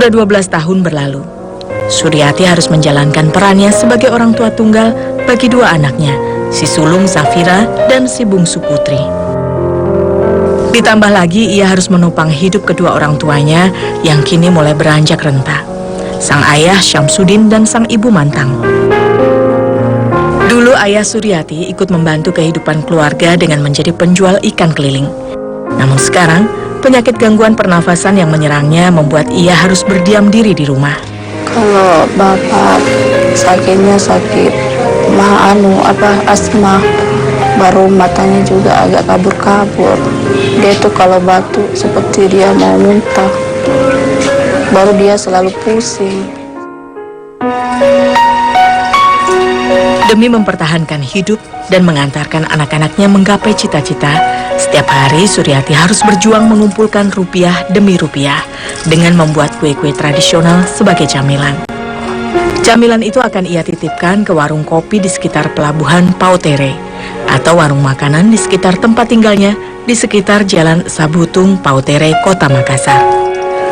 Sudah 12 tahun berlalu. Suryati harus menjalankan perannya sebagai orang tua tunggal bagi dua anaknya, si sulung Safira dan si bungsu Putri. Ditambah lagi ia harus menopang hidup kedua orang tuanya yang kini mulai beranjak renta, sang ayah Syamsuddin dan sang ibu Mantang. Dulu ayah Suryati ikut membantu kehidupan keluarga dengan menjadi penjual ikan keliling. Namun sekarang, penyakit gangguan pernafasan yang menyerangnya membuat ia harus berdiam diri di rumah. Kalau bapak sakitnya sakit asma, baru matanya juga agak kabur-kabur. Dia tuh kalau batuk seperti dia mau muntah, baru dia selalu pusing. Demi mempertahankan hidup dan mengantarkan anak-anaknya menggapai cita-cita, setiap hari Suryati harus berjuang mengumpulkan rupiah demi rupiah dengan membuat kue-kue tradisional sebagai camilan. Camilan itu akan ia titipkan ke warung kopi di sekitar pelabuhan Pautere atau warung makanan di sekitar tempat tinggalnya di sekitar Jalan Sabutung, Pautere, Kota Makassar.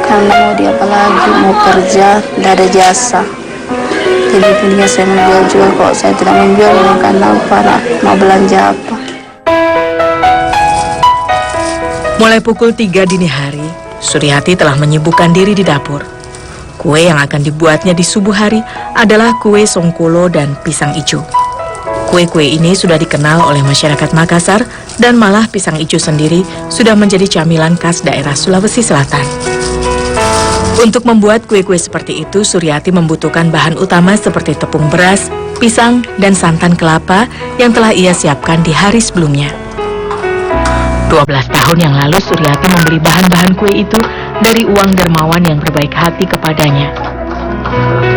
Karena mau dia apalagi mau kerja, tidak ada jasa. Jadi punya saya menjual juga, kok saya tidak menjual makan apa, mau belanja apa. Mulai pukul 3 dini hari, Suryati telah menyibukkan diri di dapur. Kue yang akan dibuatnya di subuh hari adalah kue songkolo dan pisang ijo. Kue-kue ini sudah dikenal oleh masyarakat Makassar dan malah pisang ijo sendiri sudah menjadi camilan khas daerah Sulawesi Selatan. Untuk membuat kue-kue seperti itu, Suryati membutuhkan bahan utama seperti tepung beras, pisang, dan santan kelapa yang telah ia siapkan di hari sebelumnya. 12 tahun yang lalu Suryati membeli bahan-bahan kue itu dari uang dermawan yang berbaik hati kepadanya.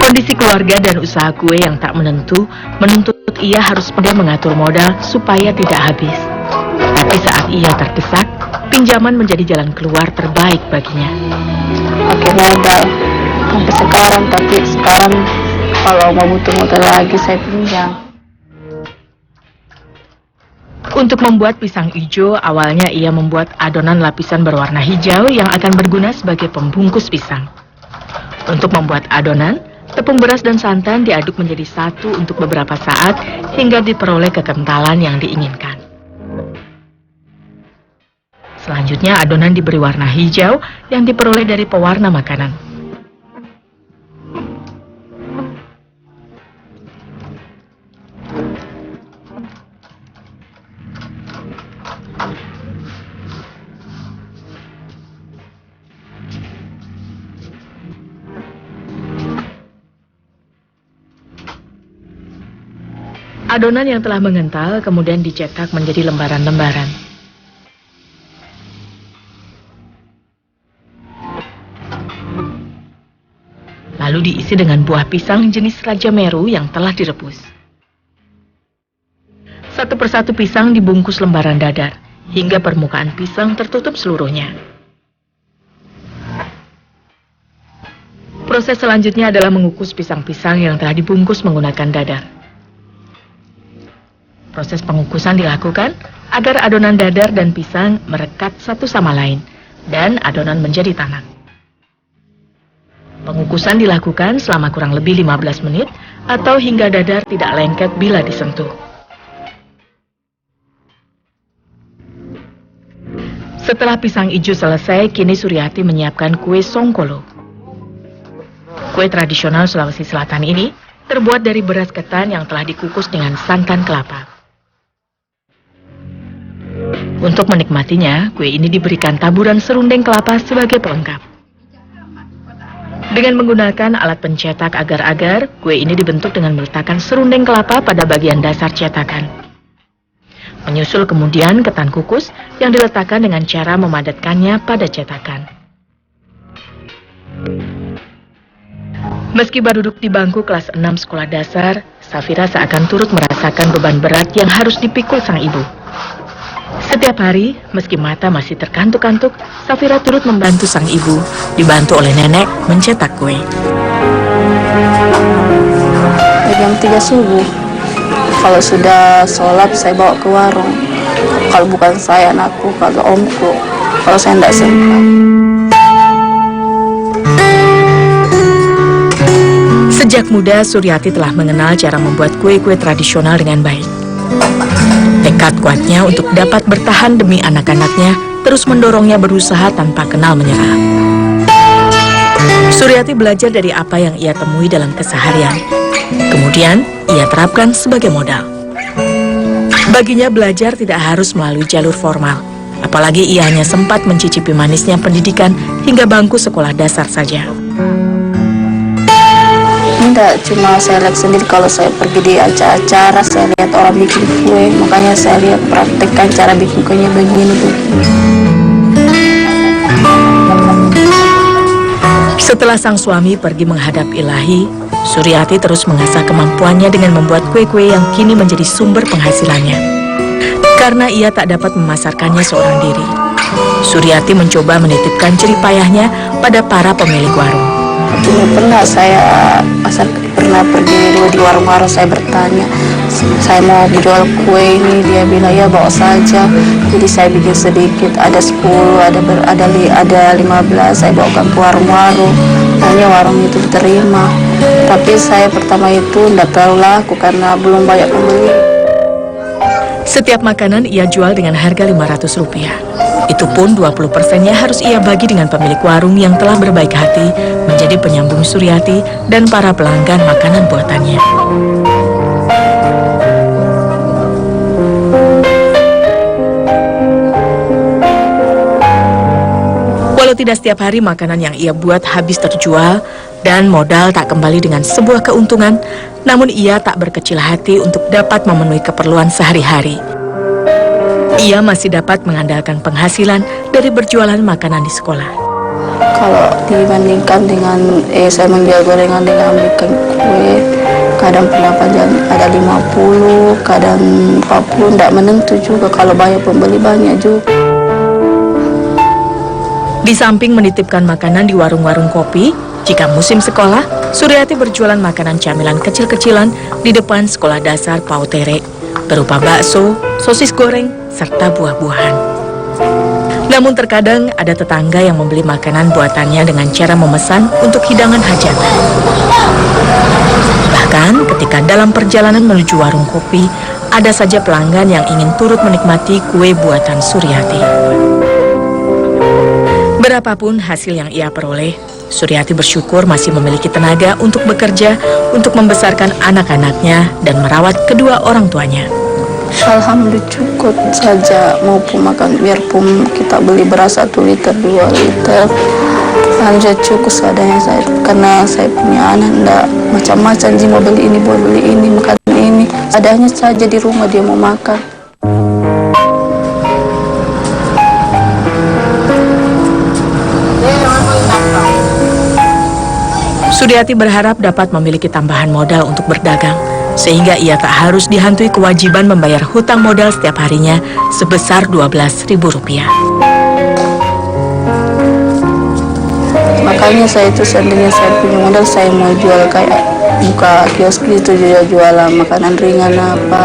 Kondisi keluarga dan usaha kue yang tak menentu menuntut ia harus pandai mengatur modal supaya tidak habis. Tapi saat ia terdesak, pinjaman menjadi jalan keluar terbaik baginya. Pakai modal sampai sekarang, tapi sekarang kalau mau butuh modal lagi saya pinjam. Untuk membuat pisang ijo, awalnya ia membuat adonan lapisan berwarna hijau yang akan berguna sebagai pembungkus pisang. Untuk membuat adonan, tepung beras dan santan diaduk menjadi satu untuk beberapa saat hingga diperoleh kekentalan yang diinginkan. Selanjutnya adonan diberi warna hijau yang diperoleh dari pewarna makanan. Adonan yang telah mengental kemudian dicetak menjadi lembaran-lembaran. Lalu diisi dengan buah pisang jenis Raja Meru yang telah direbus. Satu persatu pisang dibungkus lembaran dadar, hingga permukaan pisang tertutup seluruhnya. Proses selanjutnya adalah mengukus pisang-pisang yang telah dibungkus menggunakan dadar. Proses pengukusan dilakukan agar adonan dadar dan pisang merekat satu sama lain, dan adonan menjadi tanak. Pengukusan dilakukan selama kurang lebih 15 menit atau hingga dadar tidak lengket bila disentuh. Setelah pisang ijo selesai, kini Suryati menyiapkan kue songkolo. Kue tradisional Sulawesi Selatan ini terbuat dari beras ketan yang telah dikukus dengan santan kelapa. Untuk menikmatinya, kue ini diberikan taburan serundeng kelapa sebagai pelengkap. Dengan menggunakan alat pencetak agar-agar, kue ini dibentuk dengan meletakkan serundeng kelapa pada bagian dasar cetakan. Menyusul kemudian ketan kukus yang diletakkan dengan cara memadatkannya pada cetakan. Meski baru duduk di bangku kelas 6 sekolah dasar, Safira seakan turut merasakan beban berat yang harus dipikul sang ibu. Setiap hari, meski mata masih terkantuk-kantuk, Safira turut membantu sang ibu, dibantu oleh nenek mencetak kue. Jam 3 subuh, kalau sudah sholat saya bawa ke warung. Kalau bukan saya, anakku, kalau omku, kalau saya tidak sempat. Sejak muda, Suryati telah mengenal cara membuat kue-kue tradisional dengan baik. Tekad kuatnya untuk dapat bertahan demi anak-anaknya terus mendorongnya berusaha tanpa kenal menyerah. Suryati belajar dari apa yang ia temui dalam keseharian. Kemudian, ia terapkan sebagai modal. Baginya belajar tidak harus melalui jalur formal. Apalagi ia hanya sempat mencicipi manisnya pendidikan hingga bangku sekolah dasar saja. Enggak, cuma saya lihat sendiri kalau saya pergi di acara-acara, saya lihat orang bikin kue, makanya saya lihat praktekkan cara bikin kuenya begini. Setelah sang suami pergi menghadap Ilahi, Suryati terus mengasah kemampuannya dengan membuat kue-kue yang kini menjadi sumber penghasilannya. Karena ia tak dapat memasarkannya seorang diri, Suryati mencoba menitipkan jerih payahnya pada para pemilik warung. Dulu pernah saya pernah pergi di warung-warung, saya bertanya, saya mau jual kue ini, dia bilang ya bawa saja. Jadi saya bikin sedikit, ada 10, ada 15, saya bawakan ke warung-warung. Hanya warung itu diterima. Tapi saya pertama itu tidak terlalu laku karena belum banyak pembeli. Setiap makanan ia jual dengan harga Rp500. Itu pun 20%-nya harus ia bagi dengan pemilik warung yang telah berbaik hati menjadi penyambung Suryati dan para pelanggan makanan buatannya. Walau tidak setiap hari makanan yang ia buat habis terjual dan modal tak kembali dengan sebuah keuntungan, namun ia tak berkecil hati untuk dapat memenuhi keperluan sehari-hari. Ia masih dapat mengandalkan penghasilan dari berjualan makanan di sekolah. Kalau dibandingkan dengan saya menjual gorengan dengan bikin kue, kadang pendapatan ada 50, kadang 40, tidak menentu juga. Kalau banyak pembeli banyak juga. Di samping menitipkan makanan di warung-warung kopi, jika musim sekolah, Suryati berjualan makanan camilan kecil-kecilan di depan sekolah dasar Pautere, berupa bakso, sosis goreng, serta buah-buahan. Namun terkadang ada tetangga yang membeli makanan buatannya dengan cara memesan untuk hidangan hajatan. Bahkan ketika dalam perjalanan menuju warung kopi, ada saja pelanggan yang ingin turut menikmati kue buatan Suryati. Berapapun hasil yang ia peroleh, Suryati bersyukur masih memiliki tenaga untuk bekerja, untuk membesarkan anak-anaknya dan merawat kedua orang tuanya. Alhamdulillah cukup saja, maupun makan, biarpun kita beli beras 1 liter, 2 liter, alhamdulillah cukup seadanya saya. Karena saya punya anak, enggak macam-macam, dia mau beli ini, makan ini, adanya saja di rumah dia mau makan. Suryati berharap dapat memiliki tambahan modal untuk berdagang, sehingga ia tak harus dihantui kewajiban membayar hutang modal setiap harinya sebesar Rp12.000. Makanya saya itu seandainya saya punya modal, saya mau jual kayak buka kios gitu, jualan makanan ringan apa.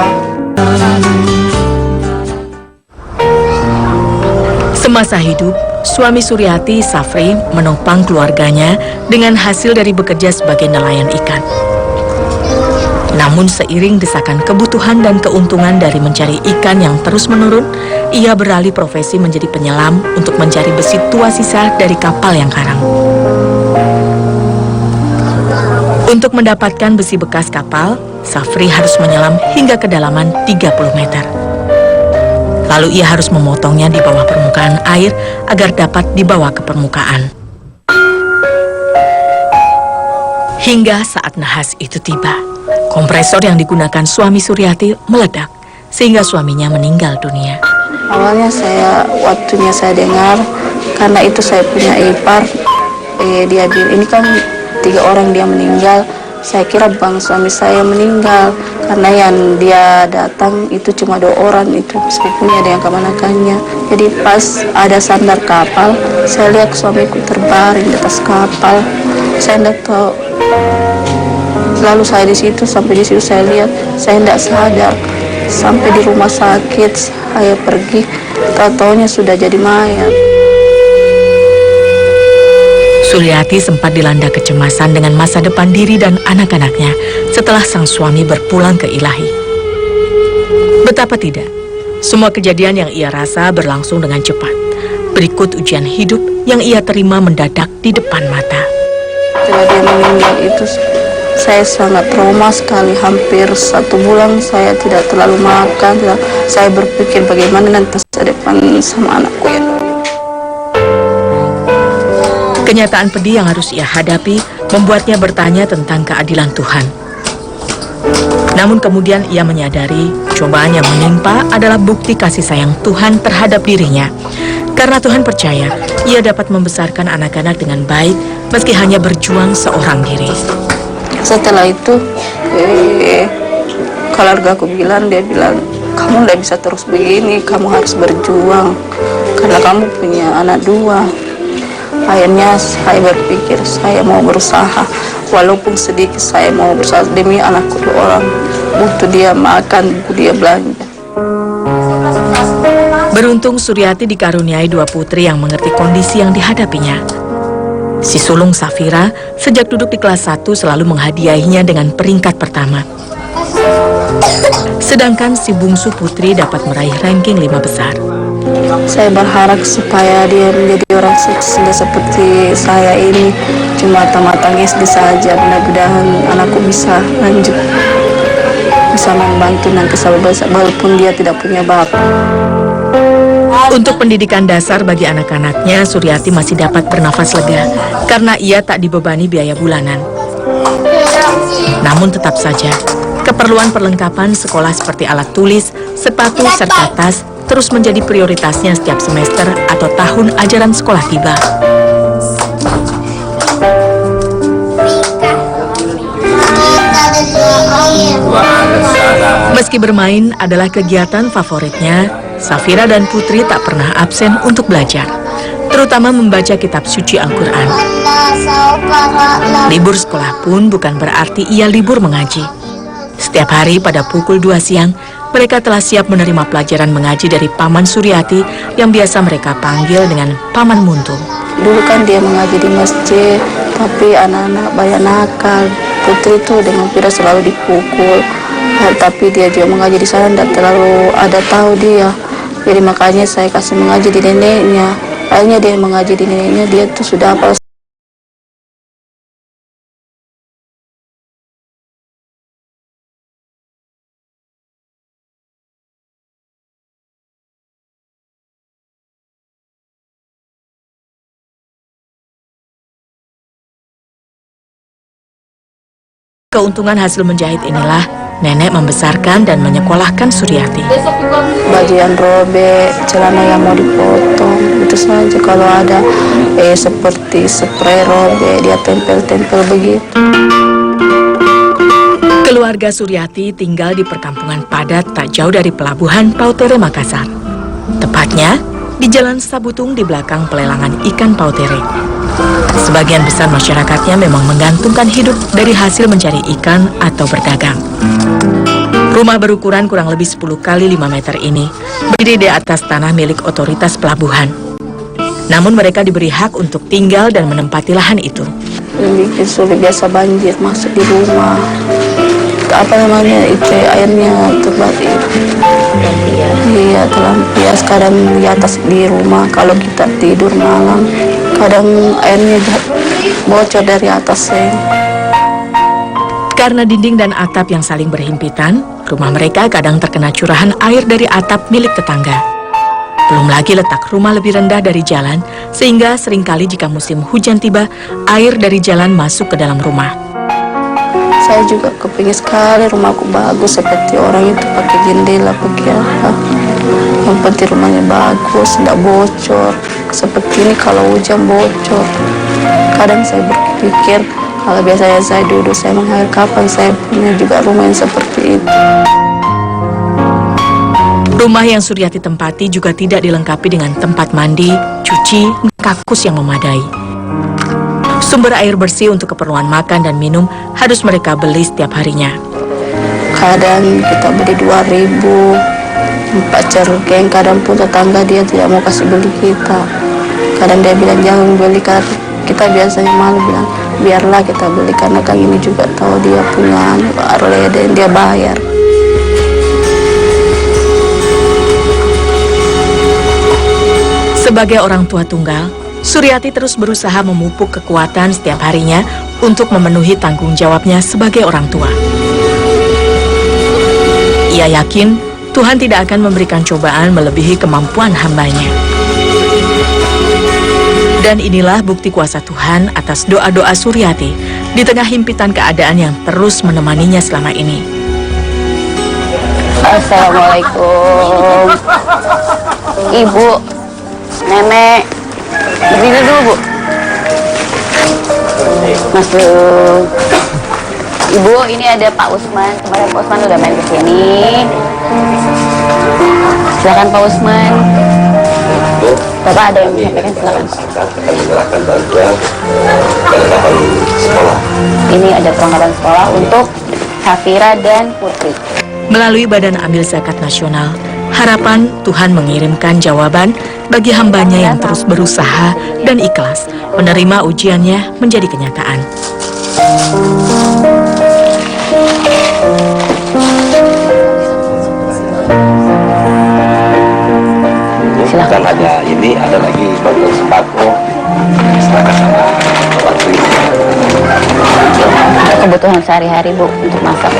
Semasa hidup, suami Suryati, Safri, menopang keluarganya dengan hasil dari bekerja sebagai nelayan ikan. Namun seiring desakan kebutuhan dan keuntungan dari mencari ikan yang terus menurun, ia beralih profesi menjadi penyelam untuk mencari besi tua sisa dari kapal yang karam. Untuk mendapatkan besi bekas kapal, Safri harus menyelam hingga kedalaman 30 meter. Lalu ia harus memotongnya di bawah permukaan air agar dapat dibawa ke permukaan. Hingga saat nahas itu tiba, kompresor yang digunakan suami Suryati meledak, sehingga suaminya meninggal dunia. Awalnya waktunya saya dengar, karena itu saya punya ipar, dia bilang, ini kan 3 orang dia meninggal. Saya kira bang suami saya meninggal, karena yang dia datang itu cuma 2 orang, itu sepupunya ada yang kemanakannya. Jadi pas ada sandar kapal, saya lihat suamiku terbaring di atas kapal. Saya tidak tahu. Lalu saya sampai di situ saya lihat, saya tidak sadar. Sampai di rumah sakit, saya pergi, tahu-taunya sudah jadi mayat. Suryati sempat dilanda kecemasan dengan masa depan diri dan anak-anaknya setelah sang suami berpulang ke Ilahi. Betapa tidak, semua kejadian yang ia rasa berlangsung dengan cepat. Berikut ujian hidup yang ia terima mendadak di depan mata. Setelah dia meninggal itu saya sangat trauma sekali. Hampir 1 bulan saya tidak terlalu makan. Saya berpikir bagaimana nanti masa depan sama anakku ya. Kenyataan pedih yang harus ia hadapi membuatnya bertanya tentang keadilan Tuhan. Namun kemudian ia menyadari cobaan yang menimpa adalah bukti kasih sayang Tuhan terhadap dirinya. Karena Tuhan percaya ia dapat membesarkan anak-anak dengan baik meski hanya berjuang seorang diri. Setelah itu keluarga aku bilang, dia bilang, kamu tidak bisa terus begini, kamu harus berjuang karena kamu punya anak 2. Akhirnya saya berpikir saya mau berusaha, walaupun sedikit saya mau berusaha demi anakku 2 orang. Butuh dia makan, butuh dia belanja. Beruntung Suryati dikaruniai 2 putri yang mengerti kondisi yang dihadapinya. Si sulung Safira sejak duduk di kelas 1 selalu menghadiahinya dengan peringkat pertama. Sedangkan si bungsu putri dapat meraih ranking 5 besar. Saya berharap supaya dia menjadi orang sukses seperti saya ini. Cuma tamat-tamat SD saja, mudah-mudahan anakku bisa lanjut, bisa membantu nanti walaupun dia tidak punya bapak. Untuk pendidikan dasar bagi anak-anaknya, Suryati masih dapat bernafas lega karena ia tak dibebani biaya bulanan. Namun tetap saja, keperluan perlengkapan sekolah seperti alat tulis, sepatu, serta tas terus menjadi prioritasnya setiap semester atau tahun ajaran sekolah tiba. Meski bermain adalah kegiatan favoritnya, Safira dan Putri tak pernah absen untuk belajar, terutama membaca kitab suci Al-Quran. Libur sekolah pun bukan berarti ia libur mengaji. Setiap hari pada pukul 2 siang, mereka telah siap menerima pelajaran mengaji dari Paman Suryati yang biasa mereka panggil dengan Paman Muntu. Dulu kan dia mengaji di masjid, tapi anak-anak banyak nakal. Putri itu dengan Fira selalu dipukul, tapi dia juga mengaji di sana, tidak terlalu ada tahu dia. Jadi makanya saya kasih mengaji di neneknya. Akhirnya dia mengaji di neneknya, dia tuh sudah hafal. Keuntungan hasil menjahit inilah nenek membesarkan dan menyekolahkan Suryati. Baju yang robek, celana yang mau dipotong, itu saja. Kalau ada seperti spray robek, dia tempel-tempel begitu. Keluarga Suryati tinggal di perkampungan padat tak jauh dari pelabuhan Pautere, Makassar. Tepatnya di Jalan Sabutung di belakang pelelangan ikan Pautere. Sebagian besar masyarakatnya memang menggantungkan hidup dari hasil mencari ikan atau berdagang. Rumah berukuran kurang lebih 10 kali 5 meter ini berdiri di atas tanah milik otoritas pelabuhan. Namun mereka diberi hak untuk tinggal dan menempati lahan itu. Yang bikin sulit biasa banjir masuk di rumah. Apa namanya itu airnya terbalik. Iya, terlampias. Kadang di atas di rumah kalau kita tidur malam, kadang airnya bocor dari atas seng. Karena dinding dan atap yang saling berhimpitan, rumah mereka kadang terkena curahan air dari atap milik tetangga. Belum lagi letak rumah lebih rendah dari jalan, sehingga seringkali jika musim hujan tiba, air dari jalan masuk ke dalam rumah. Saya juga kepingin sekali rumahku bagus seperti orang itu, pakai jendela, pakai apa. Yang penting rumahnya bagus, tidak bocor. Seperti ini kalau hujan bocor. Kadang saya berpikir, kalau biasanya saya duduk, saya menghayal kapan saya punya juga rumah yang seperti itu. Rumah yang Suryati tempati juga tidak dilengkapi dengan tempat mandi, cuci, kakus yang memadai. Sumber air bersih untuk keperluan makan dan minum harus mereka beli setiap harinya. Kadang kita beli 2.000, 4 cerukeng, kadang pun tetangga dia tidak mau kasih beli kita. Kadang dia bilang jangan beli, karena kita biasanya malu bilang biarlah kita beli karena Kang ini juga tahu dia punya Harley dan dia bayar. Sebagai orang tua tunggal, Suryati terus berusaha memupuk kekuatan setiap harinya untuk memenuhi tanggung jawabnya sebagai orang tua. Ia yakin Tuhan tidak akan memberikan cobaan melebihi kemampuan hambanya. Dan inilah bukti kuasa Tuhan atas doa-doa Suryati di tengah himpitan keadaan yang terus menemaninya selama ini. Assalamualaikum. Ibu, Nenek, berdiri dulu, Bu. Masuk. Ibu, ini ada Pak Usman. Kemarin Pak Usman udah main ke sini. Silakan Pak Usman. Bapak ada yang disampaikan, silakan. Akan menyerahkan bantuan perlengkapan sekolah. Ini ada perlengkapan sekolah untuk Safira dan Putri. Melalui Badan Amil Zakat Nasional, harapan Tuhan mengirimkan jawaban bagi hambanya yang terus berusaha dan ikhlas menerima ujiannya menjadi kenyataan. Bukan hanya ini, ada lagi bantuan sembako, serahkan sama waktu ini. Kebutuhan sehari-hari, Bu, untuk masak.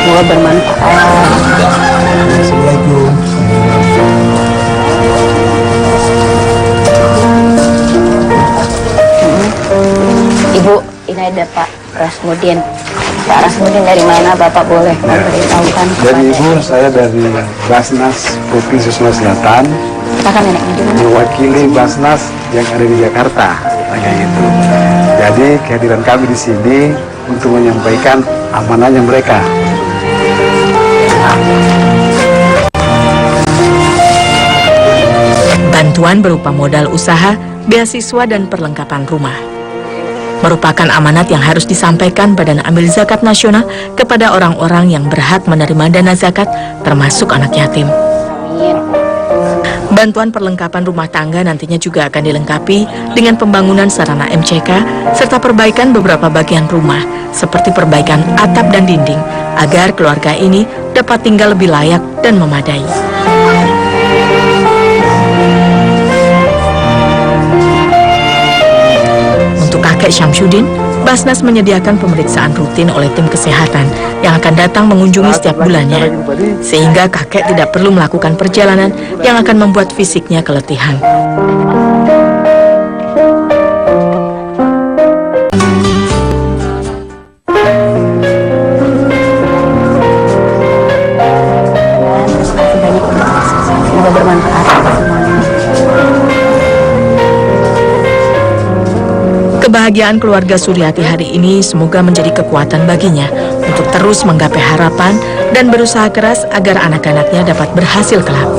Semoga bermanfaat. Assalamualaikum. Ibu, ini ada Pak Rasmudin. Pak Rasmudin dari mana Bapak boleh memberitahukan Dari kepada Ibu, saya dari Basnas Provinsi Sulawesi Selatan, Silakan neneknya dulu. mewakili Basnas yang ada di Jakarta, kayak gitu. Jadi kehadiran kami di sini untuk menyampaikan amanahnya mereka. Bantuan berupa modal usaha, beasiswa, dan perlengkapan rumah merupakan amanat yang harus disampaikan Badan Amil Zakat Nasional kepada orang-orang yang berhak menerima dana zakat, termasuk anak yatim. Amin. Bantuan perlengkapan rumah tangga nantinya juga akan dilengkapi dengan pembangunan sarana MCK serta perbaikan beberapa bagian rumah seperti perbaikan atap dan dinding agar keluarga ini dapat tinggal lebih layak dan memadai. Untuk kakek Syamsuddin, Basnas menyediakan pemeriksaan rutin oleh tim kesehatan yang akan datang mengunjungi setiap bulannya, sehingga kakek tidak perlu melakukan perjalanan yang akan membuat fisiknya keletihan. Semoga bermanfaat semuanya. Kebahagiaan keluarga Suryati hari ini semoga menjadi kekuatan baginya untuk terus menggapai harapan dan berusaha keras agar anak-anaknya dapat berhasil kelak.